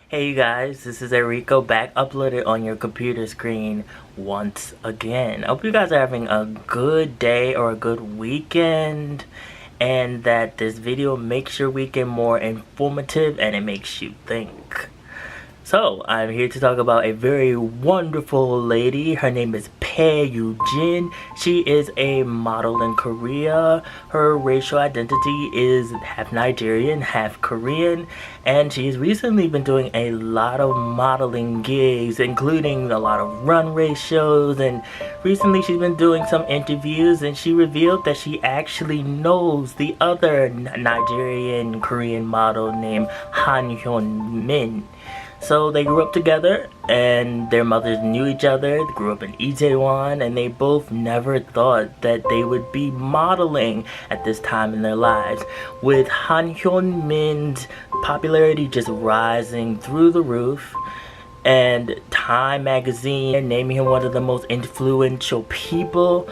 Hey you guys, this is Erico back uploaded on your computer screen once again. I hope you guys are having a good day or a good weekend and that this video makes your weekend more informative and it makes you think. So, I'm here to talk about a very wonderful lady. Her name is Peggy. She is a model in Korea. Her racial identity is half Nigerian, half Korean, and she's recently been doing a lot of modeling gigs, including a lot of runway shows, and recently she's been doing some interviews and she revealed that she actually knows the other Nigerian Korean model named Hyun-min. So they grew up together and their mothers knew each other, they grew up in Itaewon, and they both never thought that they would be modeling at this time in their lives. With Hyun-min's popularity just rising through the roof, and Time magazine naming him one of the most influential people,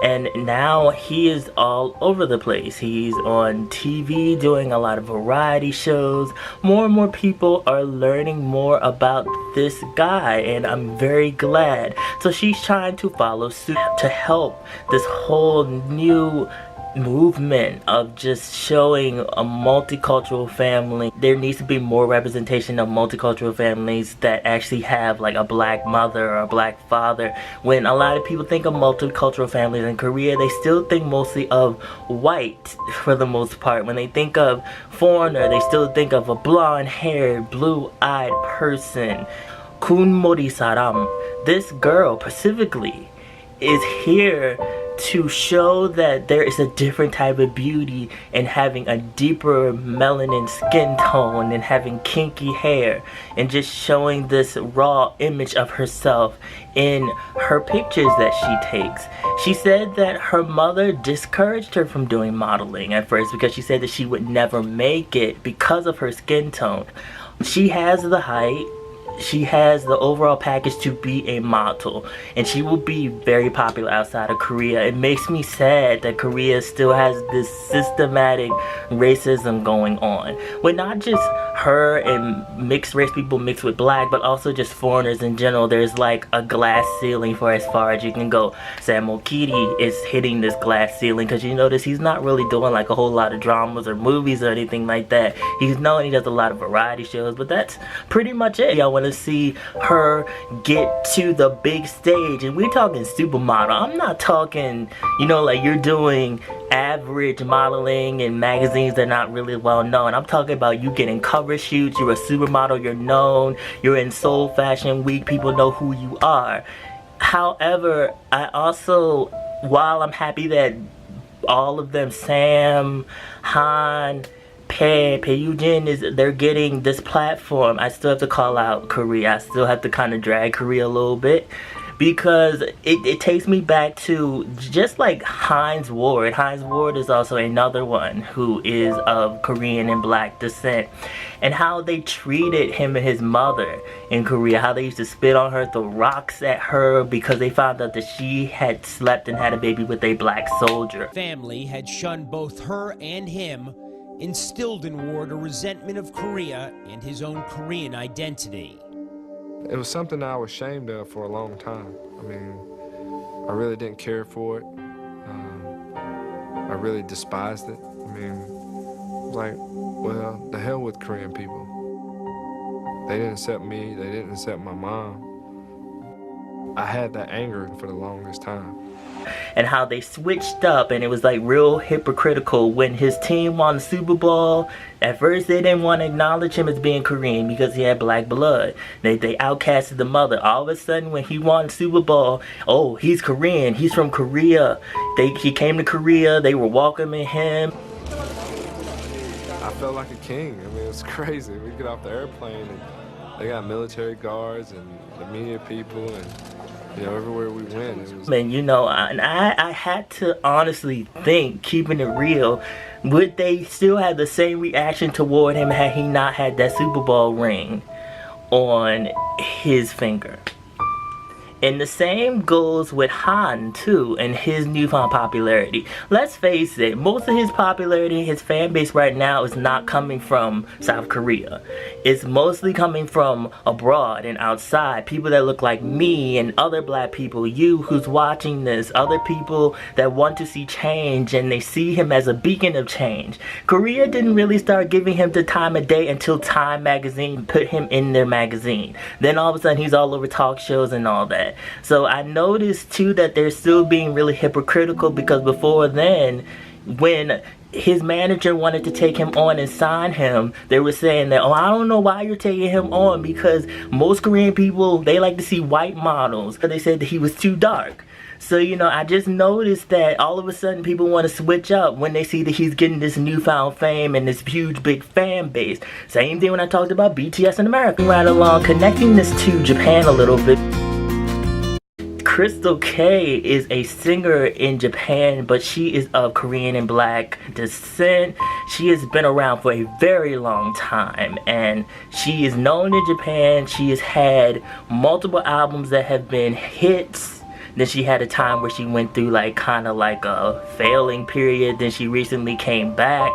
and now he is all over the place. He's on TV doing a lot of variety shows. More and more people are learning more about this guy, and I'm very glad. So she's trying to follow suit to help this whole new movement of just showing a multicultural family. There needs to be more representation of multicultural families that actually have like a black mother or a black father. When a lot of people think of multicultural families in Korea, they still think mostly of white for the most part. When they think of foreigner, they still think of a blonde-haired, blue-eyed person. Kunmori Saram. This girl specifically is here to show that there is a different type of beauty in having a deeper melanin skin tone and having kinky hair, and just showing this raw image of herself in her pictures that she takes. She said that her mother discouraged her from doing modeling at first because she said that she would never make it because of her skin tone. She has the height, she has the overall package to be a model, and she will be very popular outside of Korea. It makes me sad that Korea still has this systematic racism going on, with not just her and mixed race people mixed with black, but also just foreigners in general. There's like a glass ceiling for as far as you can go. Samokiri is hitting this glass ceiling because you notice he's not really doing like a whole lot of dramas or movies or anything like that. He's known he does a lot of variety shows, but that's pretty much it. Y'all want to see her get to the big stage, and we're talking supermodel. I'm not talking, you know, like you're doing average modeling in magazines that are not really well known. I'm talking about you getting cover shoots, you're a supermodel, you're known, you're in Seoul Fashion Week, people know who you are. However, I also, while I'm happy that all of them, Sam, Han, Peyujin, they're getting this platform, I still have to call out Korea. I still have to kind of drag Korea a little bit, because it takes me back to just like Hines Ward. Hines Ward is also another one who is of Korean and black descent, and how they treated him and his mother in Korea, how they used to spit on her, throw rocks at her because they found out that she had slept and had a baby with a black soldier. Family had shunned both her and him, instilled in Ward a resentment of Korea and his own Korean identity. It was something I was ashamed of for a long time. I mean, I really didn't care for it. I really despised it. I mean, it was like, well, the hell with Korean people. They didn't accept me, they didn't accept my mom. I had that anger for the longest time. And how they switched up, and it was like real hypocritical when his team won the Super Bowl. At first they didn't want to acknowledge him as being Korean because he had black blood. They outcasted the mother. All of a sudden when he won the Super Bowl, oh, he's Korean, he's from Korea. He came to Korea, they were welcoming him. I felt like a king. I mean, it was crazy. We get off the airplane and they got military guards and the media people, and you know, everywhere we went, it was... And you know, I had to honestly think, keeping it real, would they still have the same reaction toward him had he not had that Super Bowl ring on his finger? And the same goes with Han too, and his newfound popularity. Let's face it, most of his popularity, his fan base right now is not coming from South Korea. It's mostly coming from abroad and outside. People that look like me and other black people, you who's watching this, other people that want to see change and they see him as a beacon of change. Korea didn't really start giving him the time of day until Time magazine put him in their magazine. Then all of a sudden he's all over talk shows and all that. So I noticed too that they're still being really hypocritical, because before then, when his manager wanted to take him on and sign him, they were saying that, oh, I don't know why you're taking him on, because most Korean people, they like to see white models. They said that he was too dark. So, you know, I just noticed that all of a sudden people want to switch up when they see that he's getting this newfound fame and this huge big fan base. Same thing when I talked about BTS in America. Right along, connecting this to Japan a little bit. Crystal K is a singer in Japan, but she is of Korean and black descent. She has been around for a very long time, and she is known in Japan. She has had multiple albums that have been hits. Then she had a time where she went through like kind of like a failing period. Then she recently came back,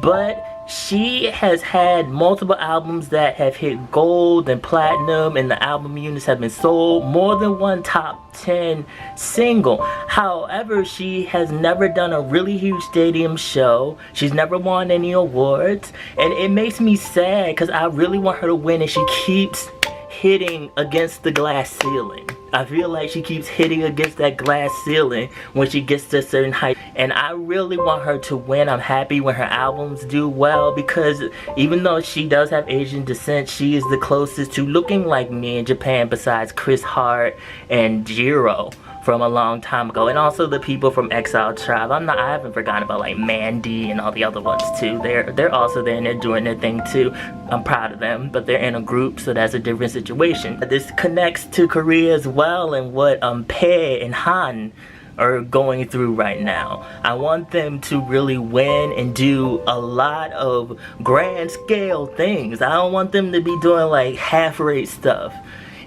but she has had multiple albums that have hit gold and platinum, and the album units have been sold, more than one top 10 single. However, she has never done a really huge stadium show. She's never won any awards, and it makes me sad because I really want her to win, and she keeps hitting against the glass ceiling. I feel like she keeps hitting against that glass ceiling when she gets to a certain height, and I really want her to win. I'm happy when her albums do well, because even though she does have Asian descent, she is the closest to looking like me in Japan besides Chris Hart and Jiro from a long time ago, and also the people from Exile Tribe. I haven't forgotten about like Mandy and all the other ones too. They're also there and they're doing their thing too. I'm proud of them, but they're in a group, so that's a different situation. This connects to Korea as well, and what Peggy and Han are going through right now. I want them to really win and do a lot of grand scale things. I don't want them to be doing like half-rate stuff.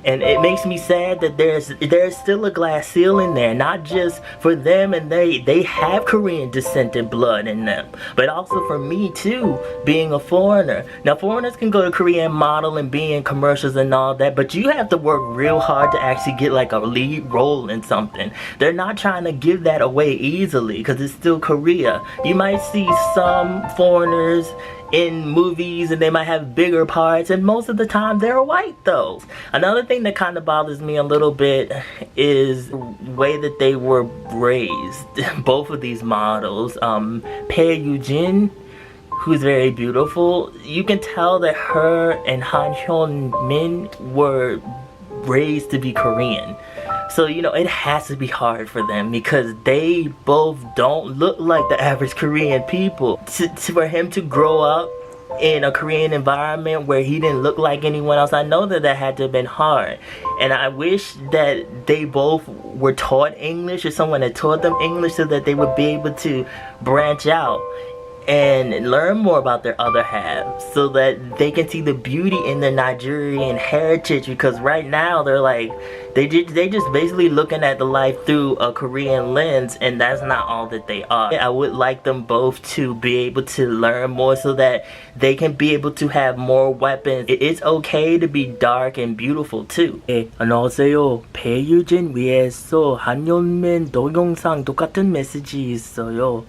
And it makes me sad that there's still a glass ceiling there, not just for them, and they have Korean descent and blood in them, but also for me too, being a foreigner. Now, foreigners can go to Korea and model and be in commercials and all that, but you have to work real hard to actually get like a lead role in something. They're not trying to give that away easily because it's still Korea. You might see some foreigners in movies and they might have bigger parts, and most of the time they're white though. Another thing that kind of bothers me a little bit is the way that they were raised. Both of these models, Hyun-min, who's very beautiful, you can tell that her and Hyun-min were raised to be Korean. So, you know, it has to be hard for them because they both don't look like the average Korean people. For him to grow up in a Korean environment where he didn't look like anyone else, I know that that had to have been hard. And I wish that they both were taught English, or someone had taught them English, so that they would be able to branch out and learn more about their other halves, so that they can see the beauty in their Nigerian heritage. Because right now they're like, they just basically looking at the life through a Korean lens, and that's not all that they are. I would like them both to be able to learn more so that they can be able to have more weapons. It's okay to be dark and beautiful too. 안녕하세요. 배유진 위에서 한윤민 동영상 똑같은 메시지 있어요.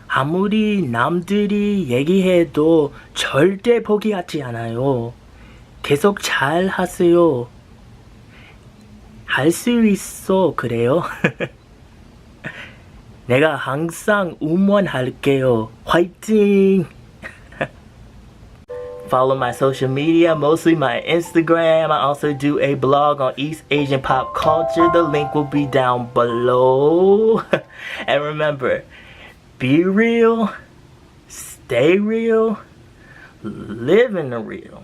아무리 남들이 얘기해도 절대 포기하지 않아요. 계속 잘 하세요. 할 수 있어, 그래요? 내가 항상 응원할게요. 화이팅! Follow my social media, mostly my Instagram. I also do a blog on East Asian pop culture. The link will be down below. And remember, be real, stay real, live in the real.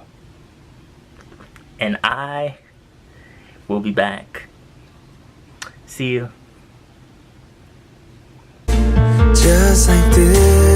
And I will be back. See you. Just like this.